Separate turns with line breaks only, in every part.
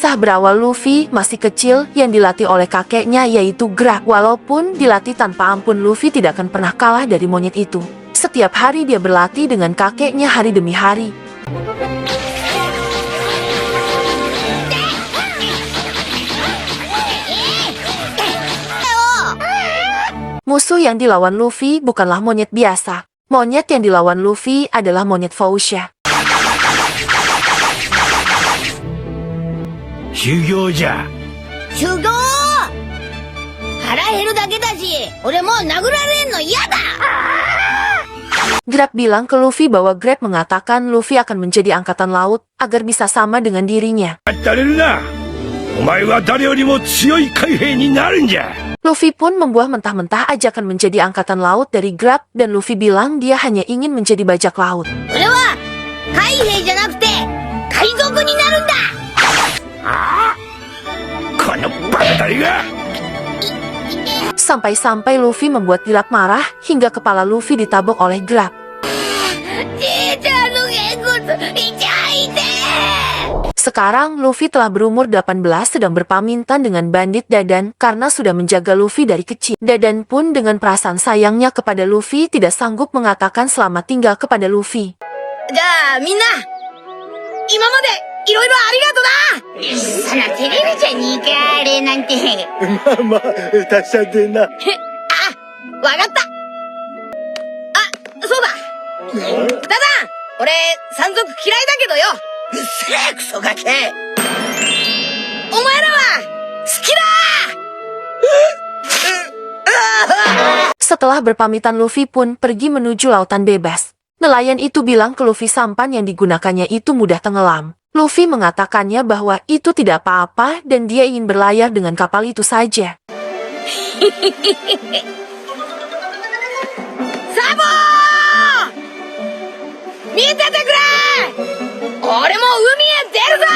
Kisah berawal Luffy masih kecil yang dilatih oleh kakeknya yaitu Grab. Walaupun dilatih tanpa ampun, Luffy tidak akan pernah kalah dari monyet itu. Setiap hari dia berlatih dengan kakeknya hari demi hari. Musuh yang dilawan Luffy bukanlah monyet biasa. Monyet yang dilawan Luffy adalah monyet Faucia.
修行じゃ。
修行？腹減るだけだし、俺もう殴られんの嫌だ。
Grab bilang ke Luffy bahwa Grab mengatakan Luffy akan menjadi angkatan laut agar bisa sama dengan dirinya.
やれるな。お前は誰よりも強い海兵になるんじゃ。
Luffy pun membuah mentah-mentah ajakan menjadi angkatan laut dari Grab dan Luffy bilang dia hanya ingin menjadi bajak laut.
俺は海兵じゃなくて海賊になるんだ。
このバカタリが。
Sampai-sampai Luffy membuat Grab marah hingga kepala Luffy ditabok oleh Grab.
じいちゃんのげんこつ痛いて。
Sekarang Luffy telah berumur 18 sedang berpamitan dengan bandit Dadan karena sudah menjaga Luffy dari kecil. Dadan pun dengan perasaan sayangnya kepada Luffy tidak sanggup mengatakan selamat tinggal kepada Luffy.
じゃあみんな、今までいろいろありがとな。そんなテレビじゃにかれなんて。
まあまあ、達者でな。
あ、わかった。あ、そうだ。ダダン、俺山賊嫌いだけどよ。うっせえクソガキ。お前らは好きだ。
Setelah berpamitan, Luffy pun pergi menuju lautan bebas. Nelayan itu bilang ke Luffy sampan yang digunakannya itu mudah tenggelam. Luffy mengatakannya bahwa itu tidak apa-apa dan dia ingin berlayar dengan kapal itu saja.
Sabo! 見ててくれ！俺も海へ出るぞ！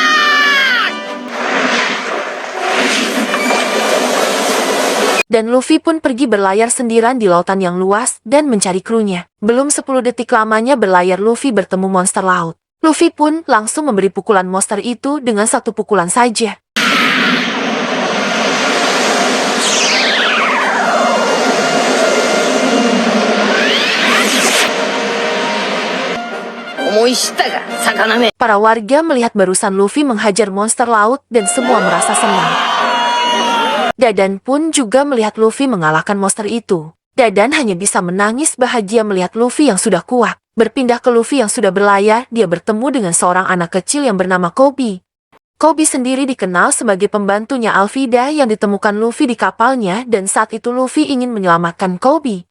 Dan Luffy pun pergi berlayar sendirian di lautan yang luas dan mencari krunya. Belum 10 detik lamanya berlayar Luffy bertemu monster laut. Luffy pun langsung memberi pukulan monster itu dengan satu pukulan saja. Para warga melihat barusan Luffy menghajar monster laut dan semua merasa senang. Dadan pun juga melihat Luffy mengalahkan monster itu. Dadan hanya bisa menangis bahagia melihat Luffy yang sudah kuat. Berpindah ke Luffy yang sudah berlayar, dia bertemu dengan seorang anak kecil yang bernama Koby. Koby sendiri dikenal sebagai pembantunya Alvida yang ditemukan Luffy di kapalnya dan saat itu Luffy ingin menyelamatkan Koby.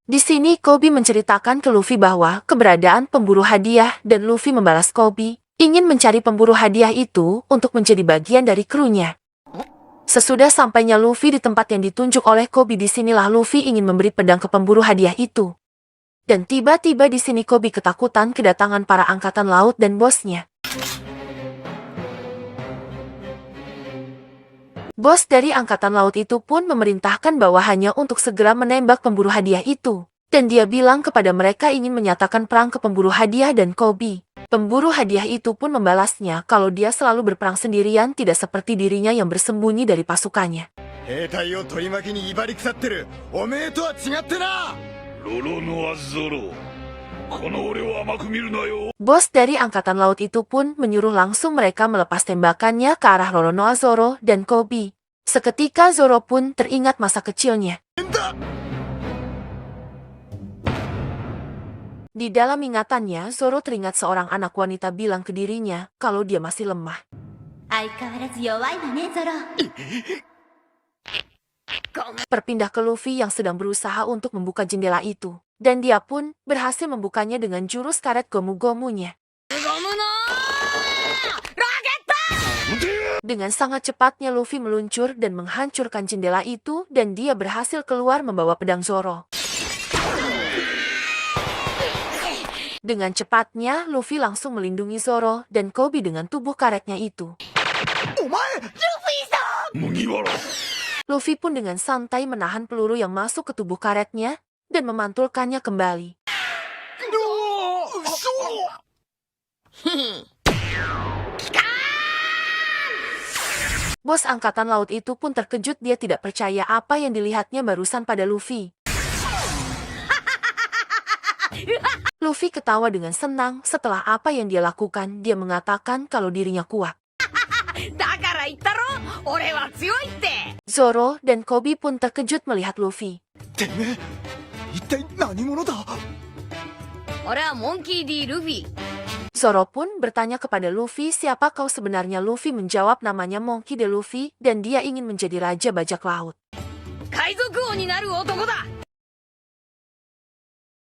Di sini Koby menceritakan ke Luffy bahwa keberadaan pemburu hadiah dan Luffy membalas Koby ingin mencari pemburu hadiah itu untuk menjadi bagian dari krunya. Sesudah sampainya Luffy di tempat yang ditunjuk oleh Koby, disinilah Luffy ingin memberi pedang ke pemburu hadiah itu. Dan tiba-tiba di sini Koby ketakutan kedatangan para angkatan laut dan bosnya. Bos dari angkatan laut itu pun memerintahkan bawahannya untuk segera menembak pemburu hadiah itu. Dan dia bilang kepada mereka ingin menyatakan perang ke pemburu hadiah dan Koby. Pemburu hadiah itu pun membalasnya kalau dia selalu berperang sendirian, tidak seperti dirinya yang bersembunyi dari pasukannya. Bos dari angkatan laut itu pun menyuruh langsung mereka melepas tembakannya ke arah Roronoa Zoro dan Koby. Seketika Zoro pun teringat masa kecilnya. Di dalam ingatannya, Zoro teringat seorang anak wanita bilang ke dirinya kalau dia masih lemah. Berpindah ke Luffy yang sedang berusaha untuk membuka jendela itu. Dan dia pun berhasil membukanya dengan jurus karet gomu-gomunya. Dengan sangat cepatnya Luffy meluncur dan menghancurkan jendela itu dan dia berhasil keluar membawa pedang Zoro. Dengan cepatnya, Luffy langsung melindungi Zoro dan Koby dengan tubuh karetnya itu. Luffy pun dengan santai menahan peluru yang masuk ke tubuh karetnya dan memantulkannya kembali. Bos angkatan laut itu pun terkejut, dia tidak percaya apa yang dilihatnya barusan pada Luffy. Luffy ketawa dengan senang setelah apa yang dia lakukan. Dia mengatakan kalau dirinya kuat.
だから言ったろ俺は強いって
Zoro dan Koby pun terkejut melihat Luffy.
てめえ一体何者だ。
俺はモンキー D ルフィ
Zoro pun bertanya kepada Luffy siapa kau sebenarnya. Luffy menjawab namanya Monkey D. Luffy dan dia ingin menjadi raja bajak laut.
海賊王になる男だ